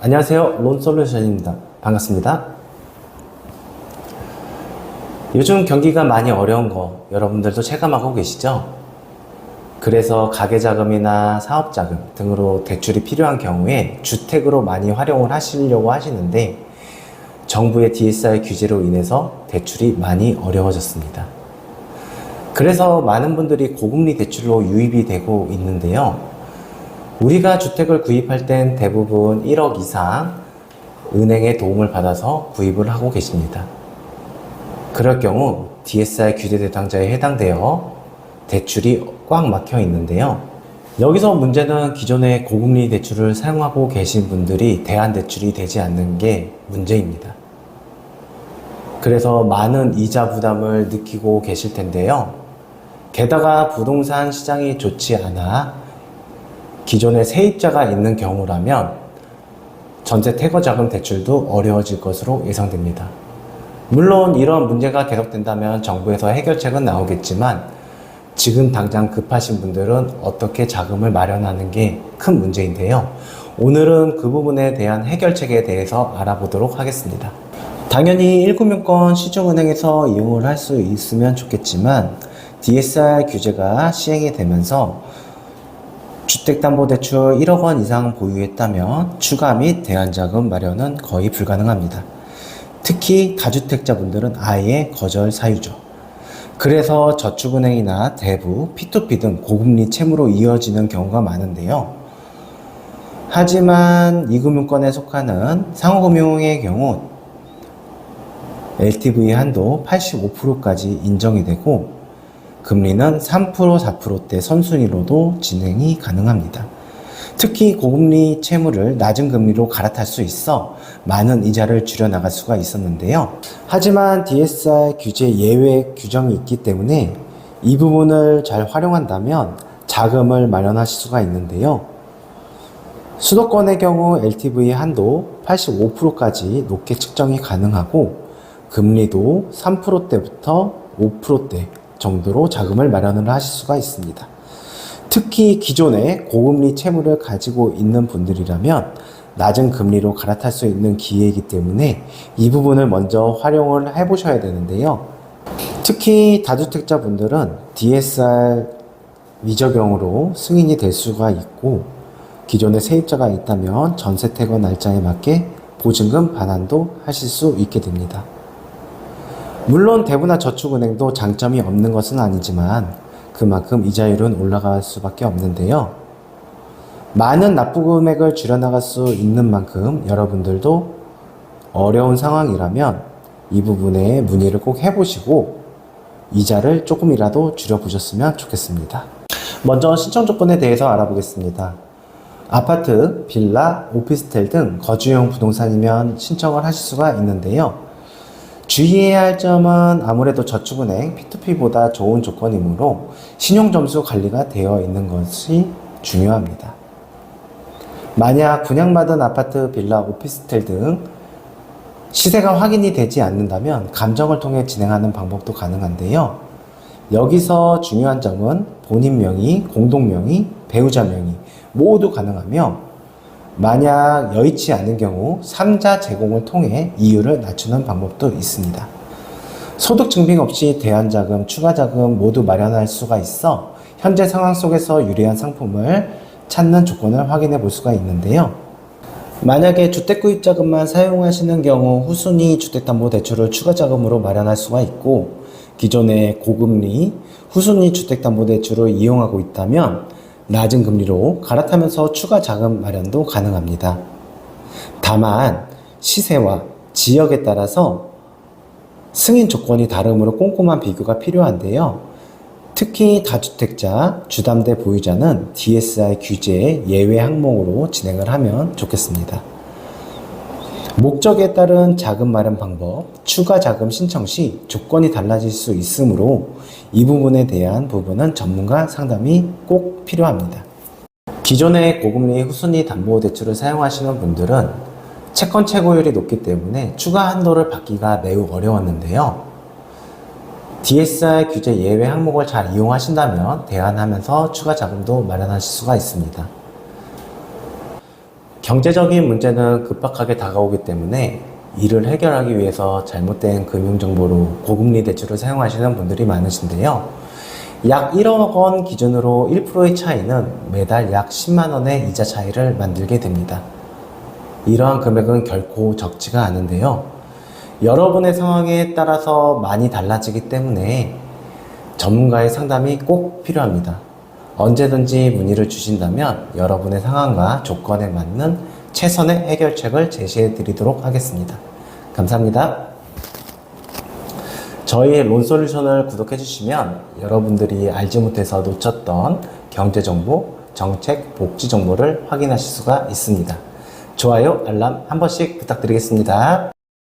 안녕하세요. 론솔루션입니다. 반갑습니다. 요즘 경기가 많이 어려운 거 여러분들도 체감하고 계시죠? 그래서 가계자금이나 사업자금 등으로 대출이 필요한 경우에 주택으로 많이 활용을 하시려고 하시는데 정부의 DSR 규제로 인해서 대출이 많이 어려워졌습니다. 그래서 많은 분들이 고금리 대출로 유입이 되고 있는데요. 우리가 주택을 구입할 땐 대부분 1억 이상 은행의 도움을 받아서 구입을 하고 계십니다. 그럴 경우 DSR 규제 대상자에 해당되어 대출이 꽉 막혀 있는데요. 여기서 문제는 기존의 고금리 대출을 사용하고 계신 분들이 대안대출이 되지 않는 게 문제입니다. 그래서 많은 이자 부담을 느끼고 계실 텐데요. 게다가 부동산 시장이 좋지 않아 기존에 세입자가 있는 경우라면 전세 퇴거자금 대출도 어려워질 것으로 예상됩니다. 물론 이런 문제가 계속된다면 정부에서 해결책은 나오겠지만 지금 당장 급하신 분들은 어떻게 자금을 마련하는 게 큰 문제인데요. 오늘은 그 부분에 대한 해결책에 대해서 알아보도록 하겠습니다. 당연히 1금융권 시중은행에서 이용을 할 수 있으면 좋겠지만 DSR 규제가 시행이 되면서 주택담보대출 1억 원 이상 보유했다면 추가 및 대안자금 마련은 거의 불가능합니다. 특히 다주택자분들은 아예 거절 사유죠. 그래서 저축은행이나 대부, P2P 등 고금리 채무로 이어지는 경우가 많은데요. 하지만 이 금융권에 속하는 상호금융의 경우 LTV 한도 85%까지 인정이 되고 금리는 3%, 4%대 선순위로도 진행이 가능합니다. 특히 고금리 채무를 낮은 금리로 갈아탈 수 있어 많은 이자를 줄여나갈 수가 있었는데요. 하지만 DSR 규제 예외 규정이 있기 때문에 이 부분을 잘 활용한다면 자금을 마련하실 수가 있는데요. 수도권의 경우 LTV 한도 85%까지 높게 측정이 가능하고 금리도 3%대부터 5%대 정도로 자금을 마련을 하실 수가 있습니다. 특히 기존에 고금리 채무를 가지고 있는 분들이라면 낮은 금리로 갈아탈 수 있는 기회이기 때문에 이 부분을 먼저 활용을 해보셔야 되는데요. 특히 다주택자 분들은 DSR 미적용으로 승인이 될 수가 있고 기존에 세입자가 있다면 전세 퇴거 날짜에 맞게 보증금 반환도 하실 수 있게 됩니다. 물론 대부나 저축은행도 장점이 없는 것은 아니지만 그만큼 이자율은 올라갈 수밖에 없는데요. 많은 납부 금액을 줄여나갈 수 있는 만큼 여러분들도 어려운 상황이라면 이 부분에 문의를 꼭 해보시고 이자를 조금이라도 줄여보셨으면 좋겠습니다. 먼저 신청 조건에 대해서 알아보겠습니다. 아파트, 빌라, 오피스텔 등 거주용 부동산이면 신청을 하실 수가 있는데요. 주의해야 할 점은 아무래도 저축은행 P2P보다 좋은 조건이므로 신용점수 관리가 되어 있는 것이 중요합니다. 만약 분양받은 아파트, 빌라, 오피스텔 등 시세가 확인이 되지 않는다면 감정을 통해 진행하는 방법도 가능한데요. 여기서 중요한 점은 본인 명의, 공동 명의, 배우자 명의 모두 가능하며 만약 여의치 않은 경우 3자 제공을 통해 이율을 낮추는 방법도 있습니다. 소득 증빙 없이 대안자금, 추가자금 모두 마련할 수가 있어 현재 상황 속에서 유리한 상품을 찾는 조건을 확인해 볼 수가 있는데요. 만약에 주택구입자금만 사용하시는 경우 후순위 주택담보대출을 추가자금으로 마련할 수가 있고 기존의 고금리 후순위 주택담보대출을 이용하고 있다면 낮은 금리로 갈아타면서 추가 자금 마련도 가능합니다. 다만 시세와 지역에 따라서 승인 조건이 다르므로 꼼꼼한 비교가 필요한데요. 특히 다주택자, 주담대 보유자는 DSR 규제의 예외 항목으로 진행을 하면 좋겠습니다. 목적에 따른 자금 마련 방법, 추가 자금 신청 시 조건이 달라질 수 있으므로 이 부분에 대한 부분은 전문가 상담이 꼭 필요합니다. 기존의 고금리 후순위 담보대출을 사용하시는 분들은 채권 채고율이 높기 때문에 추가 한도를 받기가 매우 어려웠는데요. DSR 규제 예외 항목을 잘 이용하신다면 대안하면서 추가 자금도 마련하실 수가 있습니다. 경제적인 문제는 급박하게 다가오기 때문에 이를 해결하기 위해서 잘못된 금융정보로 고금리 대출을 사용하시는 분들이 많으신데요. 약 1억 원 기준으로 1%의 차이는 매달 약 10만 원의 이자 차이를 만들게 됩니다. 이러한 금액은 결코 적지가 않은데요. 여러분의 상황에 따라서 많이 달라지기 때문에 전문가의 상담이 꼭 필요합니다. 언제든지 문의를 주신다면 여러분의 상황과 조건에 맞는 최선의 해결책을 제시해 드리도록 하겠습니다. 감사합니다. 저희 론솔루션을 구독해 주시면 여러분들이 알지 못해서 놓쳤던 경제정보, 정책, 복지 정보를 확인하실 수가 있습니다. 좋아요, 알람 한 번씩 부탁드리겠습니다.